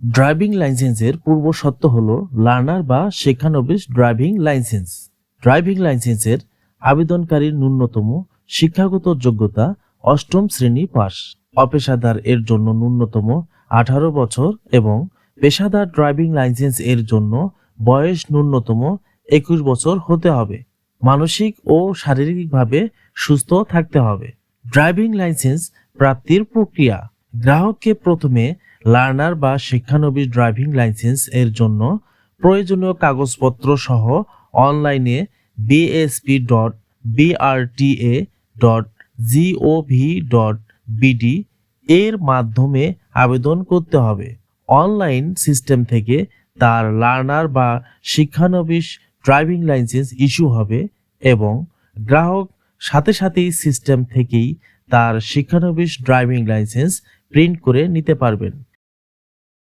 Driving লাইসেন্সের পূর্ব শর্ত হল লার্নার বা শিক্ষানবিশ ড্রাইভিং লাইসেন্স। ড্রাইভিং লাইসেন্সের আবেদনকারীর ন্যূনতম শিক্ষাগত যোগ্যতা অষ্টম শ্রেণী পাস। অপেশাদার এর জন্য ন্যূনতম 18 বছর এবং পেশাদার ড্রাইভিং লাইসেন্স এর জন্য বয়স ন্যূনতম 21 বছর হতে হবে। মানসিক ও শারীরিকভাবে সুস্থ থাকতে হবে। ড্রাইভিং লাইসেন্স প্রাপ্তির প্রক্রিয়া: গ্রাহককে প্রথমে লার্নার বা শিক্ষানবিশ ড্রাইভিং লাইসেন্স এর জন্য প্রয়োজনীয় কাগজপত্র সহ অনলাইনে bsp.brta.gov.bd এর মাধ্যমে আবেদন করতে হবে। অনলাইন সিস্টেম থেকে তার লার্নার বা শিক্ষানবিশ ড্রাইভিং লাইসেন্স ইস্যু হবে এবং গ্রাহক সাথে সাথেই সিস্টেম থেকেই তার শিক্ষানবিশ ড্রাইভিং লাইসেন্স প্রিন্ট করে নিতে পারবেন।